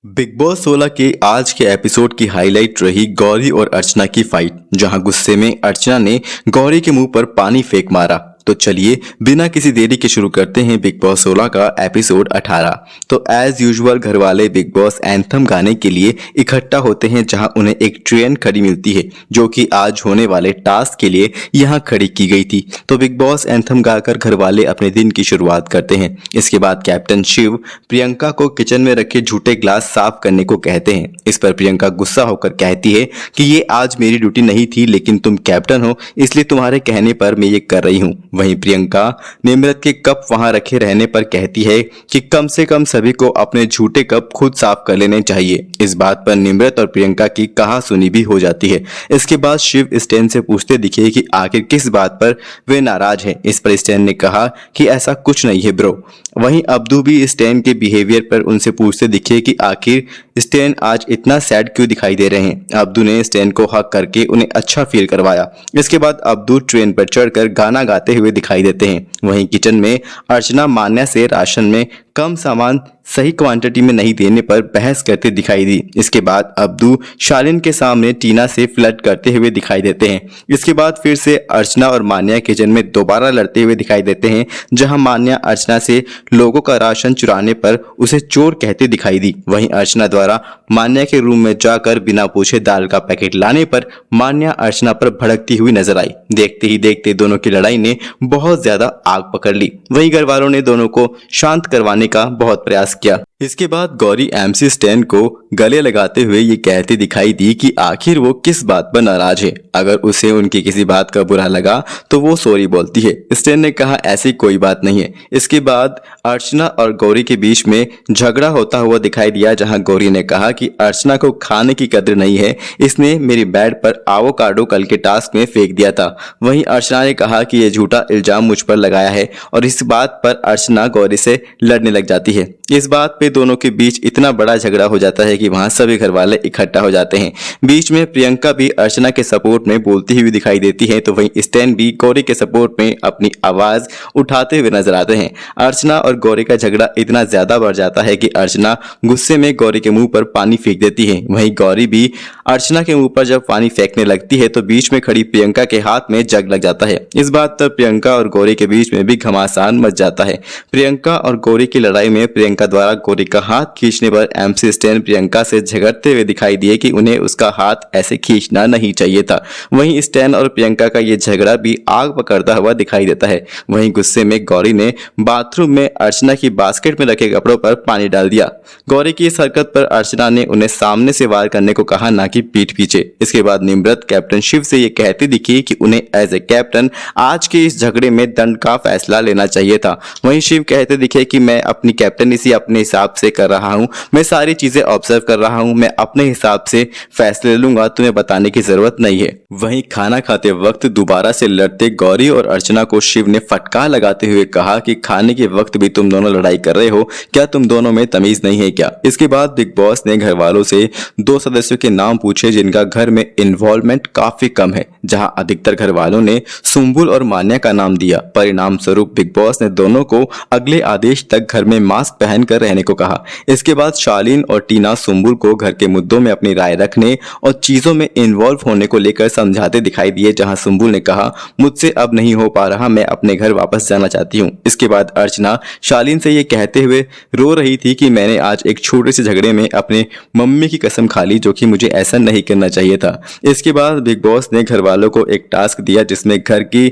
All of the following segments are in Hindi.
बिग बॉस 16 के आज के एपिसोड की हाईलाइट रही गौरी और अर्चना की फाइट, जहां गुस्से में अर्चना ने गौरी के मुंह पर पानी फेंक मारा। तो चलिए बिना किसी देरी के शुरू करते हैं बिग बॉस 16 का एपिसोड 18। तो एज यूजुअल घर वाले बिग बॉस एंथम गाने के लिए इकट्ठा होते हैं, जहां उन्हें एक ट्रेन खड़ी मिलती है जो कि आज होने वाले टास्क के लिए यहां खड़ी की गई थी। तो बिग बॉस एंथम गाकर घर वाले अपने दिन की शुरुआत करते हैं। इसके बाद कैप्टन शिव प्रियंका को किचन में रखे झूठे ग्लास साफ करने को कहते हैं। इस पर प्रियंका गुस्सा होकर कहती है कि ये आज मेरी ड्यूटी नहीं थी, लेकिन तुम कैप्टन हो इसलिए तुम्हारे कहने पर मैं ये कर रही हूँ। वहीं प्रियंका निम्रत के कप वहां रखे रहने पर कहती है कि कम से कम सभी को अपने झूठे कप खुद साफ कर लेने चाहिए। इस बात पर निम्रत और प्रियंका की कहासुनी भी हो जाती है। इसके बाद शिव स्टैन से पूछते दिखे कि आखिर किस बात पर वे नाराज हैं। इस पर स्टैन ने कहा कि ऐसा कुछ नहीं है ब्रो। वहीं अब्दू भी स्टैन के बिहेवियर पर उनसे पूछते दिखे कि आखिर स्टैन आज इतना सैड क्यों दिखाई दे रहे हैं। अब्दू ने स्टैन को हक करके उन्हें अच्छा फील करवाया। इसके बाद अब्दू ट्रेन पर चढ़कर गाना गाते हुए दिखाई देते हैं। वहीं किचन में अर्चना मान्या से राशन में कम सामान सही क्वांटिटी में नहीं देने पर बहस करते दिखाई दी। इसके बाद अब्दू शालिन के सामने टीना से फ्लर्ट करते हुए दिखाई देते हैं। इसके बाद फिर से अर्चना और मान्या किचन में दोबारा लड़ते हुए दिखाई देते हैं, जहां मान्या अर्चना से लोगों का राशन चुराने पर उसे चोर कहते दिखाई दी। वहीं अर्चना द्वारा मान्या के रूम में जाकर बिना पूछे दाल का पैकेट लाने पर मान्या अर्चना पर भड़कती हुई नजर आई। देखते ही देखते दोनों की लड़ाई ने बहुत ज्यादा आग पकड़ ली। वहीं घर वालों ने दोनों को शांत करवाने का बहुत प्रयास किया। इसके बाद गौरी एमसी स्टैन को गले लगाते हुए ये कहती दिखाई दी कि आखिर वो किस बात पर नाराज है। अगर उसे उनकी किसी बात का बुरा लगा तो वो सॉरी बोलती है। स्टैन ने कहा ऐसी कोई बात नहीं है। इसके बाद अर्चना और गौरी के बीच में झगड़ा होता हुआ दिखाई दिया, जहां गौरी ने कहा कि अर्चना को खाने की कदर नहीं है, इसने मेरी बेड पर आवोकाडो कल के टास्क में फेंक दिया था। वहीं अर्चना ने कहा कि यह झूठा इल्जाम मुझ पर लगाया है और इस बात पर अर्चना गौरी से लड़ने लग जाती है। इस बात पे दोनों के बीच इतना बड़ा झगड़ा हो जाता है कि वहां सभी घर वाले इकट्ठा हो जाते हैं। बीच में प्रियंका भी अर्चना के सपोर्ट में बोलती हुई दिखाई देती है, तो वहीं स्टैन भी गौरी के सपोर्ट में अपनी आवाज उठाते हुए नजर आते हैं। अर्चना और गौरी का झगड़ा इतना ज्यादा बढ़ जाता है कि अर्चना गुस्से में गौरी के मुंह पर पानी फेंक देती है। वहीं गौरी भी अर्चना के मुंह पर जब पानी फेंकने लगती है तो बीच में खड़ी प्रियंका के हाथ में जग लग जाता है। इस बात पर प्रियंका और गौरी के बीच में भी घमासान मच जाता है। प्रियंका और गौरी की लड़ाई में प्रियंका द्वारा गौरी का हाथ खींचने पर एमसी स्टैन प्रियंका से झगड़ते हुए दिखाई दिए कि उन्हें उसका हाथ ऐसे खींचना नहीं चाहिए था। वहीं स्टैन और प्रियंका का ये झगड़ा भी आग पकड़ता हुआ दिखाई देता है। वहीं गुस्से में गौरी ने बाथरूम में अर्चना की बास्केट में रखे कपड़ों पर पानी डाल दिया। गौरी की इस हरकत पर अर्चना ने उन्हें सामने से वार करने को कहा, ना कि पीठ पीछे। इसके बाद निम्रत कैप्टन शिव से ये कहती दिखी कि उन्हें एज ए कैप्टन आज के इस झगड़े में दंड का फैसला लेना चाहिए था। वहीं शिव कहते दिखे कि मैं अपनी कैप्टनसी अपने हिसाब से कर रहा हूं, मैं सारी चीजें ऑब्जर्व कर रहा हूं, मैं अपने हिसाब से फैसले लूंगा, तुम्हें बताने की जरूरत नहीं है। वहीं खाना खाते वक्त दोबारा से लड़ते गौरी और अर्चना को शिव ने फटकार लगाते हुए कहा कि खाने के वक्त भी तुम दोनों लड़ाई कर रहे हो, क्या तुम दोनों में तमीज नहीं है क्या। इसके बाद बिग बॉस ने घर वालों से 2 सदस्यों के नाम पूछे जिनका घर में इन्वॉल्वमेंट काफी कम है, जहां अधिकतर घर वालों ने सुम्बुल और मान्या का नाम दिया। परिणाम स्वरूप बिग बॉस ने दोनों को अगले आदेश तक घर में मास्क पहनकर रहने को कहा। इसके बाद शालीन और टीना सुम्बुल को घर के मुद्दों में अपनी राय रखने और चीजों में इन्वॉल्व होने को लेकर समझाते दिखाई दिए, जहां सुम्बुल ने कहा मुझसे अब नहीं हो पा रहा, मैं अपने घर वापस जाना चाहती हूँ। इसके बाद अर्चना शालीन से ये कहते हुए रो रही थी कि मैंने आज एक छोटे से झगड़े में अपने मम्मी की कसम खा ली, जो कि मुझे ऐसा नहीं करना चाहिए था। इसके बाद बिग बॉस ने घर वालों को एक टास्क दिया, जिसमें घर की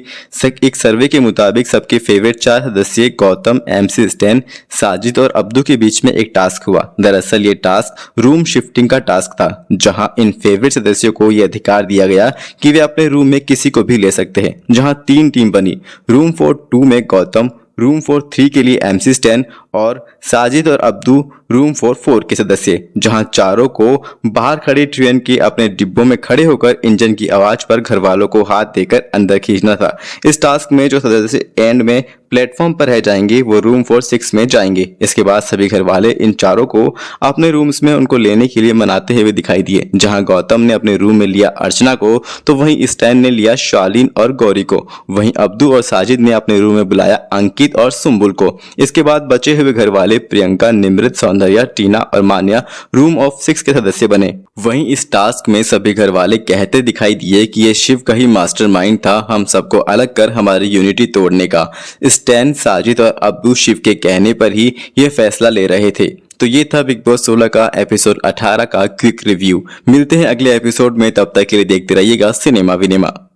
एक सर्वे के मुताबिक सबके फेवरेट 4 सदस्य गौतम, एमसी स्टैन, साजिद और अब्दू के बीच में एक टास्क हुआ। दरअसल ये टास्क रूम शिफ्टिंग का टास्क था, जहां इन फेवरेट सदस्यों को यह अधिकार दिया गया कि वे अपने रूम में किसी को भी ले सकते हैं। जहां 3 टीम बनी, रूम 4-2 में गौतम, रूम 4-3 के लिए एमसी स्टैन और साजिद और अब्दू रूम 4-4 के सदस्य, जहां चारों को बाहर खड़ी ट्रेन के अपने डिब्बों में खड़े होकर इंजन की आवाज पर घर वालों को हाथ देकर अंदर खींचना था। इस टास्क में जो सदस्य एंड में प्लेटफॉर्म पर रह जाएंगे वो रूम 4-6 में जाएंगे। इसके बाद सभी घर वाले इन चारों को अपने रूम्स में उनको लेने के लिए मनाते हुए दिखाई दिए। जहां गौतम ने अपने रूम में लिया अर्चना को, तो वहीं स्टैन ने लिया शालीन और गौरी को। वहीं अब्दू और साजिद ने अपने रूम में बुलाया अंकित और सुम्बुल को। इसके बाद बचे हुए घर वाले प्रियंका, निमृत, सौंदर्या, टीना और मान्या रूम ऑफ 6 के सदस्य बने। वहीं इस टास्क में सभी घर वाले कहते दिखाई दिए कि ये शिव का ही मास्टरमाइंड था हम सबको अलग कर हमारी यूनिटी तोड़ने का। स्टैन, साजिद और अब्बू शिव के कहने पर ही ये फैसला ले रहे थे। तो ये था बिग बॉस 16 का एपिसोड 18 का क्विक रिव्यू। मिलते हैं अगले एपिसोड में, तब तक के लिए देखते रहिएगा सिनेमा विनेमा।